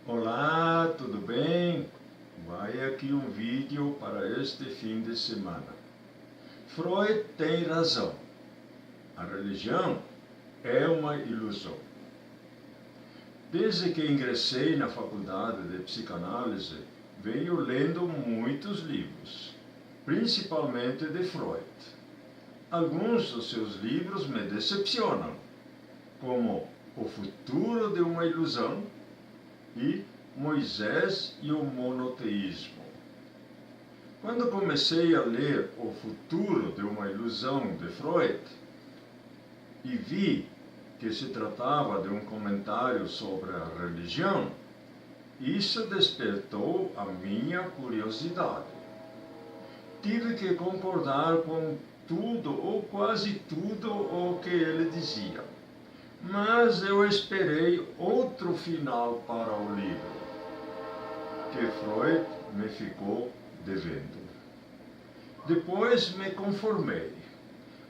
Olá, tudo bem? Vai aqui um vídeo para este fim de semana. Freud tem razão. A religião é uma ilusão. Desde que ingressei na faculdade de psicanálise, venho lendo muitos livros, principalmente de Freud. Alguns dos seus livros me decepcionam, como O Futuro de uma Ilusão e Moisés e o Monoteísmo. Quando comecei a ler O Futuro de uma Ilusão de Freud e vi que se tratava de um comentário sobre a religião, isso despertou a minha curiosidade. Tive que concordar com tudo ou quase tudo o que ele dizia. Mas eu esperei outro final para o livro, que Freud me ficou devendo. Depois me conformei,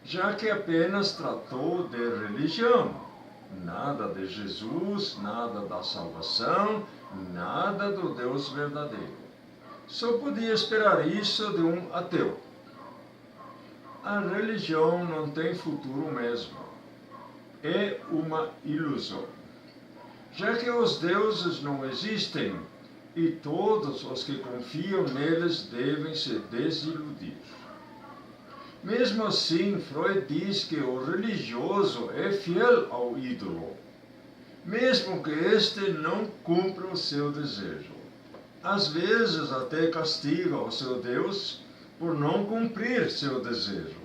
já que apenas tratou de religião, nada de Jesus, nada da salvação, nada do Deus verdadeiro. Só podia esperar isso de um ateu. A religião não tem futuro mesmo. É uma ilusão. Já que os deuses não existem e todos os que confiam neles devem se desiludir. Mesmo assim, Freud diz que o religioso é fiel ao ídolo, mesmo que este não cumpra o seu desejo. Às vezes até castiga o seu Deus por não cumprir seu desejo.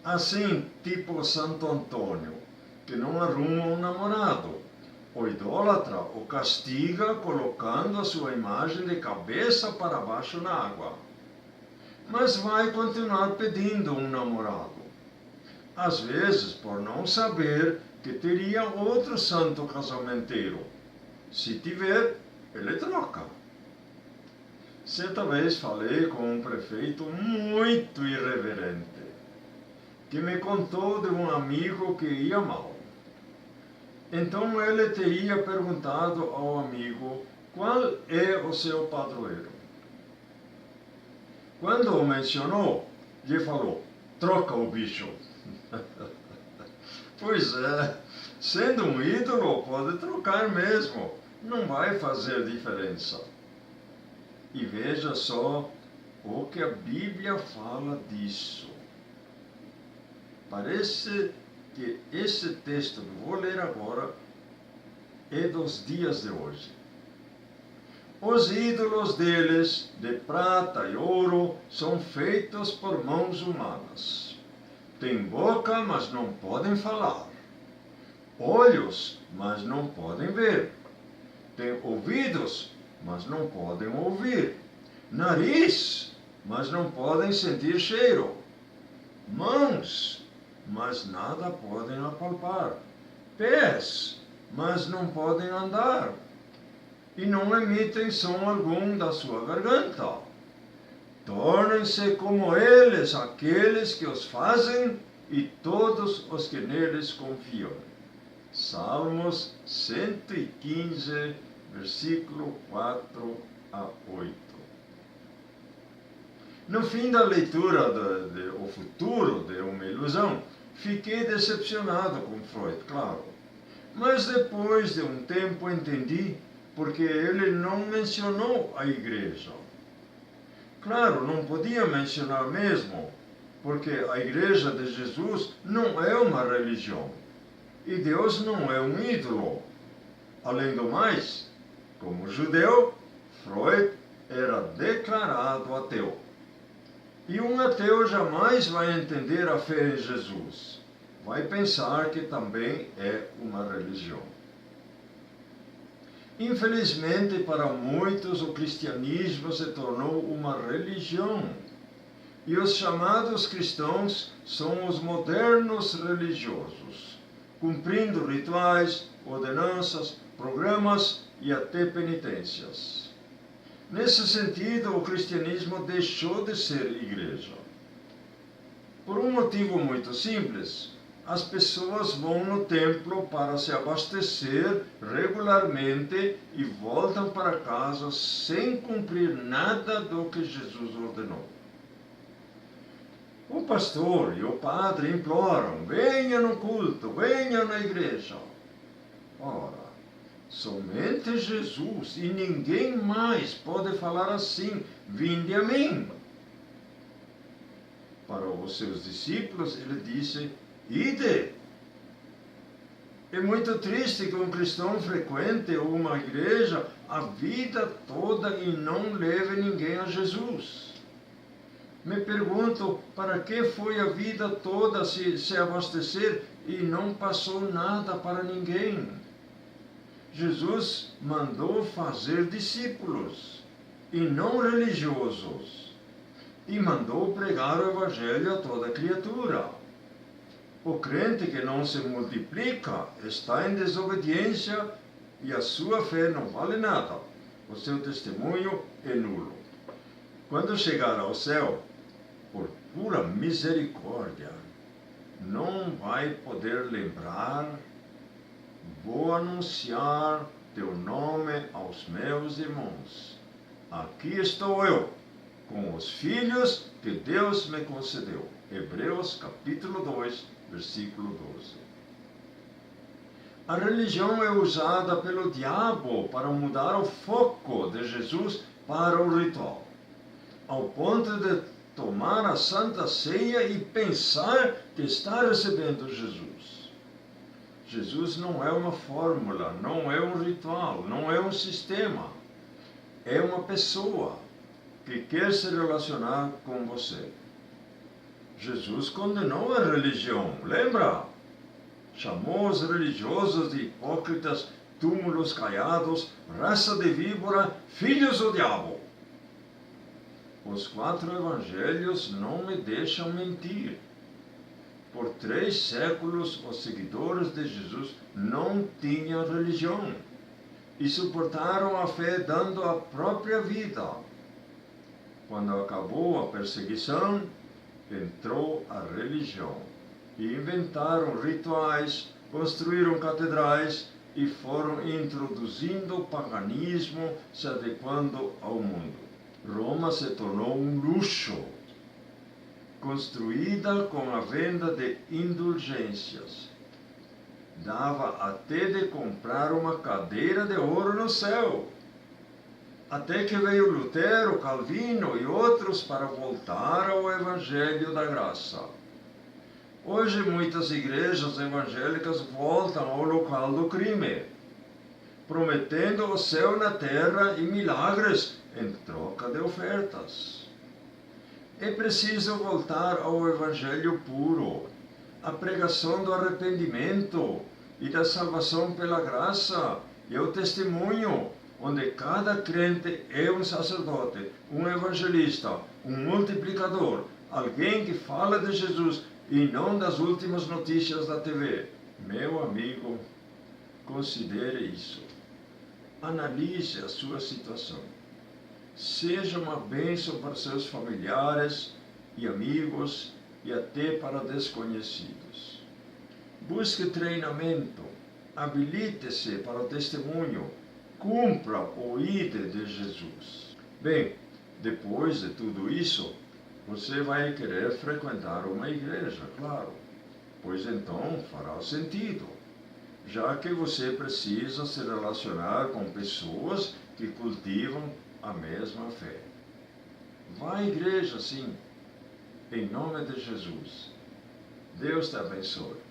Assim, tipo Santo Antônio, que não arruma um namorado. O idólatra o castiga colocando a sua imagem de cabeça para baixo na água. Mas vai continuar pedindo um namorado. Às vezes, por não saber que teria outro santo casamenteiro. Se tiver, ele troca. Certa vez falei com um prefeito muito irreverente, que me contou de um amigo que ia mal. Então ele teria perguntado ao amigo qual é o seu padroeiro. Quando o mencionou, ele falou: troca o bicho. Pois é, sendo um ídolo, pode trocar mesmo, não vai fazer diferença. E veja só o que a Bíblia fala disso. Parece que esse texto que vou ler agora é dos dias de hoje. Os ídolos deles, de prata e ouro, são feitos por mãos humanas. Têm boca, mas não podem falar. Olhos, mas não podem ver. Têm ouvidos, mas não podem ouvir. Nariz, mas não podem sentir cheiro. Mãos, mas nada podem apalpar. Pés, mas não podem andar. E não emitem som algum da sua garganta. Tornem-se como eles, aqueles que os fazem e todos os que neles confiam. Salmos 115, versículo 4 a 8. No fim da leitura de O Futuro de uma Ilusão, fiquei decepcionado com Freud, claro. Mas depois de um tempo entendi porque ele não mencionou a igreja. Claro, não podia mencionar mesmo, porque a igreja de Jesus não é uma religião. E Deus não é um ídolo. Além do mais, como judeu, Freud era declarado ateu. E um ateu jamais vai entender a fé em Jesus. Vai pensar que também é uma religião. Infelizmente, para muitos, o cristianismo se tornou uma religião. E os chamados cristãos são os modernos religiosos, cumprindo rituais, ordenanças, programas e até penitências. Nesse sentido, o cristianismo deixou de ser igreja. Por um motivo muito simples, as pessoas vão no templo para se abastecer regularmente e voltam para casa sem cumprir nada do que Jesus ordenou. O pastor e o padre imploram: venha no culto, venha na igreja. Ora, somente Jesus e ninguém mais pode falar assim: vinde a mim. Para os seus discípulos, ele disse: ide. É muito triste que um cristão frequente uma igreja a vida toda e não leve ninguém a Jesus. Me pergunto, para que foi a vida toda se abastecer e não passou nada para ninguém? Jesus mandou fazer discípulos e não religiosos, e mandou pregar o evangelho a toda criatura. O crente que não se multiplica está em desobediência e a sua fé não vale nada. O seu testemunho é nulo. Quando chegar ao céu, por pura misericórdia, não vai poder lembrar: vou anunciar teu nome aos meus irmãos. Aqui estou eu, com os filhos que Deus me concedeu. Hebreus capítulo 2, versículo 12. A religião é usada pelo diabo para mudar o foco de Jesus para o ritual, ao ponto de tomar a Santa Ceia e pensar que está recebendo Jesus. Jesus não é uma fórmula, não é um ritual, não é um sistema. É uma pessoa que quer se relacionar com você. Jesus condenou a religião, lembra? Chamou os religiosos de hipócritas, túmulos caiados, raça de víbora, filhos do diabo. Os 4 evangelhos não me deixam mentir. Por 3 séculos, os seguidores de Jesus não tinham religião e suportaram a fé dando a própria vida. Quando acabou a perseguição, entrou a religião e inventaram rituais, construíram catedrais e foram introduzindo o paganismo, se adequando ao mundo. Roma se tornou um luxo, construída com a venda de indulgências. Dava até de comprar uma cadeira de ouro no céu. Até que veio Lutero, Calvino e outros para voltar ao Evangelho da Graça. Hoje muitas igrejas evangélicas voltam ao local do crime, prometendo o céu na terra e milagres em troca de ofertas. É preciso voltar ao Evangelho puro, a pregação do arrependimento e da salvação pela graça e o testemunho, onde cada crente é um sacerdote, um evangelista, um multiplicador, alguém que fala de Jesus e não das últimas notícias da TV. Meu amigo, considere isso. Analise a sua situação. Seja uma bênção para seus familiares e amigos e até para desconhecidos. Busque treinamento, habilite-se para o testemunho, cumpra o ID de Jesus. Bem, depois de tudo isso, você vai querer frequentar uma igreja, claro, pois então fará sentido, já que você precisa se relacionar com pessoas que cultivam a mesma fé. Vá à igreja, sim, em nome de Jesus. Deus te abençoe.